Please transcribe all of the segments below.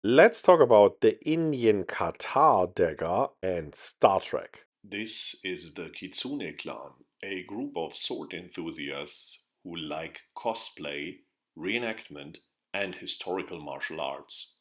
Let's talk about the Indian Katar dagger and Star Trek. This is the Kitsune clan, a group of sword enthusiasts who like cosplay, reenactment, and historical martial arts.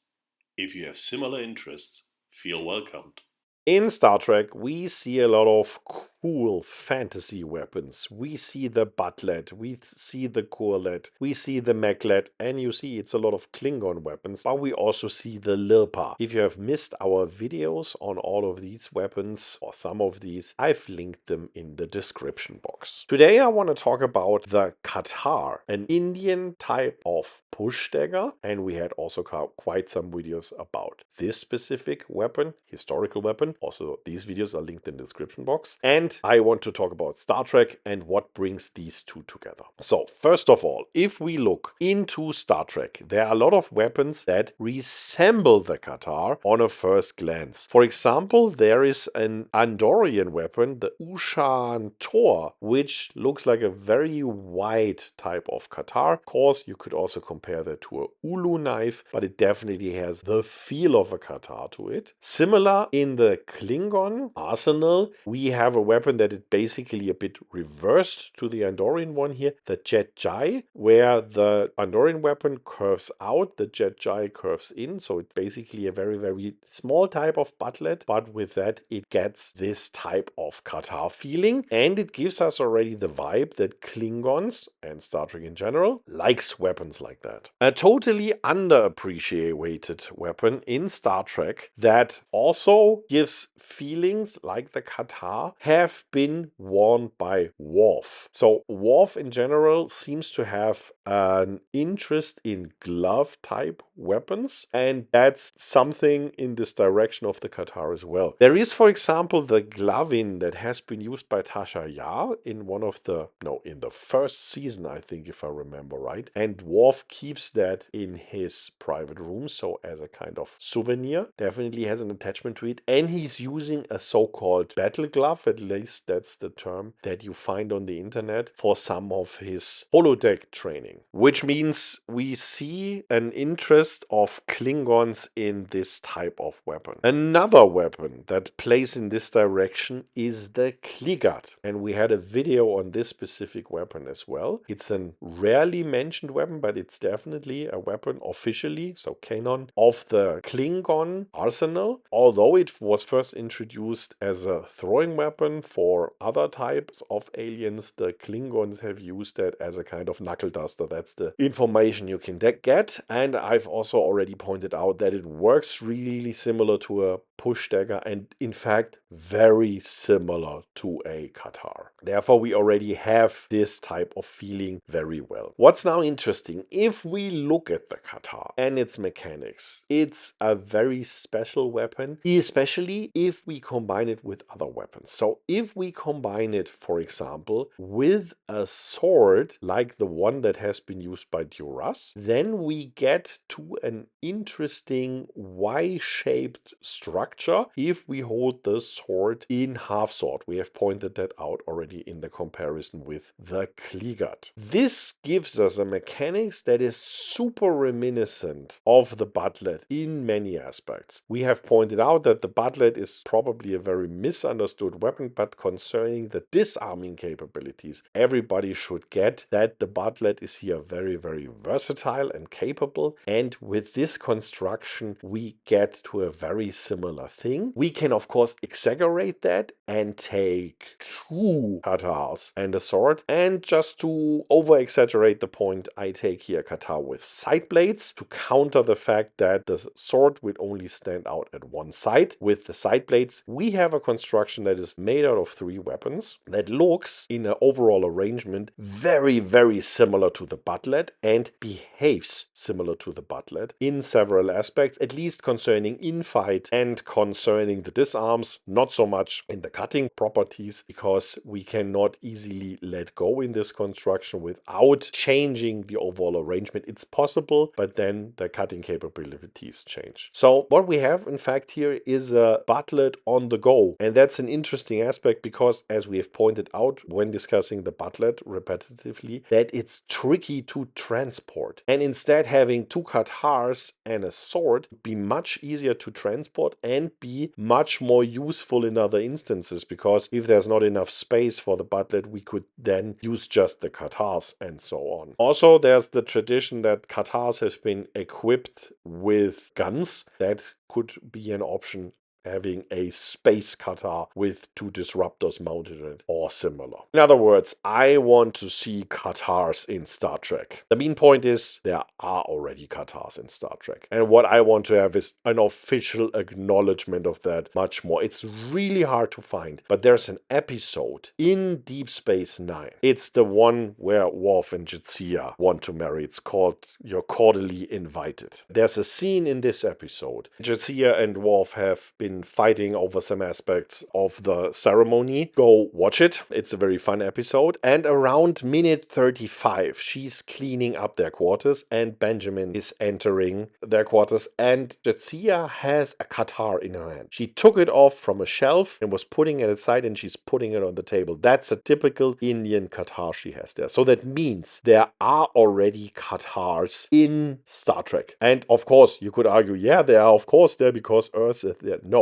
If you have similar interests, feel welcomed. In Star Trek, we see a lot of cool fantasy weapons. We see the butlet, we see the corlet, we see the meklet, and you see it's a lot of Klingon weapons, but we also see the lirpa. If you have missed our videos on all of these weapons, or some of these, I've linked them in the description box. Today I want to talk about the katar, an Indian type of push dagger, and we had also quite some videos about this specific weapon, historical weapon. Also, these videos are linked in the description box. And I want to talk about Star Trek and what brings these two together. So, first of all, if we look into Star Trek, there are a lot of weapons that resemble the katar on a first glance. For example, there is an Andorian weapon, the Ushan Tor, which looks like a very wide type of katar. Of course, you could also compare that to a Ulu knife, but it definitely has the feel of a katar to it. Similar in the Klingon arsenal, we have a weapon that is basically a bit reversed to the Andorian one here, the Jet Jai, where the Andorian weapon curves out, the Jet Jai curves in, so it's basically a very, very small type of butlet, but with that it gets this type of katar feeling, and it gives us already the vibe that Klingons, and Star Trek in general, likes weapons like that. A totally underappreciated weapon in Star Trek that also gives feelings like the katar have been worn by Worf. So Worf in general seems to have an interest in glove type weapons, and that's something in this direction of the katar as well. There is, for example, the glovin that has been used by Tasha Yar in in the first season, I think, if I remember right. And Worf keeps that in his private room, so as a kind of souvenir. Definitely has an attachment to it. And he's using a so-called battle glove, at least that's the term that you find on the internet, for some of his holodeck training. Which means we see an interest of Klingons in this type of weapon. Another weapon that plays in this direction is the Kligat. And we had a video on this specific weapon as well. It's a rarely mentioned weapon, but it's definitely a weapon officially, so canon, of the Klingon arsenal. Although it was first introduced as a throwing weapon for other types of aliens, the Klingons have used that as a kind of knuckle duster. That's the information you can get. And I've also already pointed out that it works really similar to a push dagger, and in fact very similar to a katar. Therefore, we already have this type of feeling very well. What's now interesting, if we look at the katar and its mechanics, it's a very special weapon, especially if we combine it with other weapons. So if we combine it, for example, with a sword like the one that has been used by Duras, then we get to an interesting Y-shaped structure if we hold the sword in half sword. We have pointed that out already in the comparison with the Kligat. This gives us a mechanics that is super reminiscent of the butlet in many aspects. We have pointed out that the butlet is probably a very misunderstood weapon, but concerning the disarming capabilities, everybody should get that the butlet is here very, very versatile and capable, and with this construction we get to a very similar thing. We can of course exaggerate that and take two katars and a sword, and just to over exaggerate the point, I take here a katar with side blades to counter the fact that the sword would only stand out at one side. With the side blades we have a construction that is made out of three weapons that looks in an overall arrangement very, very similar to the butlet and behaves similar to the butlet in several aspects, at least concerning infight and concerning the disarms, not so much in the cutting properties, because we cannot easily let go in this construction without changing the overall arrangement. It's possible, but then the cutting capabilities change. So what we have in fact here is a butlet on the go, and that's an interesting aspect aspect because, as we have pointed out when discussing the Butlet repetitively, that it's tricky to transport. And instead, having two katars and a sword would be much easier to transport and be much more useful in other instances, because if there's not enough space for the Butlet, we could then use just the katars and so on. Also, there's the tradition that katars have been equipped with guns. That could be an option, having a space katar with two disruptors mounted in it or similar. In other words, I want to see katars in Star Trek. The main point is there are already katars in Star Trek. And what I want to have is an official acknowledgement of that much more. It's really hard to find, but there's an episode in Deep Space Nine. It's the one where Worf and Jadzia want to marry. It's called You're Cordially Invited. There's a scene in this episode. Jadzia and Worf have been fighting over some aspects of the ceremony. Go watch it. It's a very fun episode. And around minute 35, she's cleaning up their quarters and Benjamin is entering their quarters and Jadzia has a katar in her hand. She took it off from a shelf and was putting it aside and she's putting it on the table. That's a typical Indian katar she has there. So that means there are already katars in Star Trek. And of course, you could argue, yeah, they are of course there because Earth is there. No.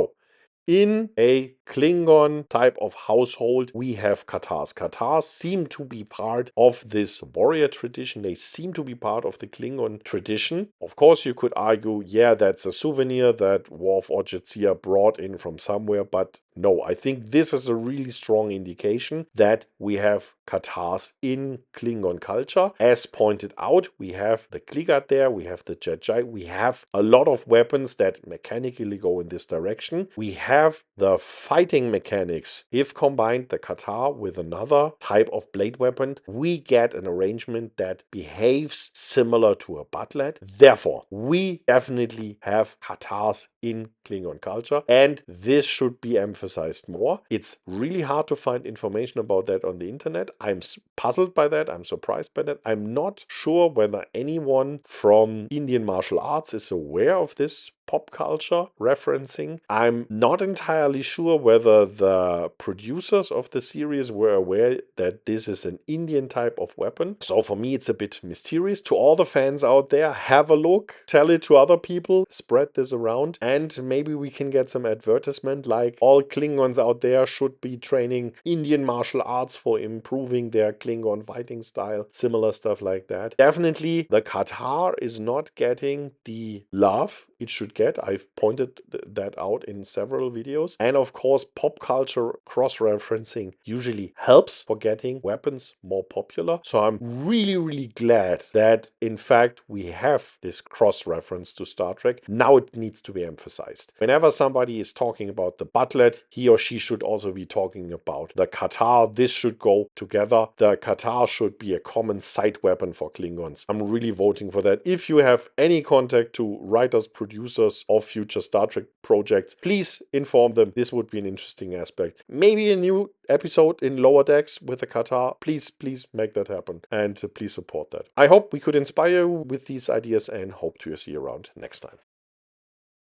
In a Klingon type of household, we have katars. Katars seem to be part of this warrior tradition. They seem to be part of the Klingon tradition. Of course, you could argue, yeah, that's a souvenir that Worf or Jadzia brought in from somewhere, but no, I think this is a really strong indication that we have katars in Klingon culture. As pointed out, we have the Kligat there, we have the Jedi, we have a lot of weapons that mechanically go in this direction. We have the fighting mechanics. If combined the katar with another type of blade weapon, we get an arrangement that behaves similar to a butlet. Therefore, we definitely have katars in Klingon culture, and this should be emphasized more. It's really hard to find information about that on the internet. I'm puzzled by that. I'm surprised by that. I'm not sure whether anyone from Indian martial arts is aware of this pop culture referencing. I'm not entirely sure whether the producers of the series were aware that this is an Indian type of weapon. So for me, it's a bit mysterious. To all the fans out there, have a look, tell it to other people, spread this around, and maybe we can get some advertisement like all Klingons out there should be training Indian martial arts for improving their Klingon fighting style, similar stuff like that. Definitely, the katar is not getting the love it should get. I've pointed that out in several videos. And of course, pop culture cross-referencing usually helps for getting weapons more popular. So I'm really glad that in fact we have this cross-reference to Star Trek. Now it needs to be emphasized. Whenever somebody is talking about the butlet, he or she should also be talking about the katar. This should go together. The katar should be a common side weapon for Klingons. I'm really voting for that. If you have any contact to writers, producers of future Star Trek projects, please inform them. This would be an interesting aspect. Maybe a new episode in Lower Decks with a katar. Please make that happen and please support that. I hope we could inspire you with these ideas and hope to see you around next time.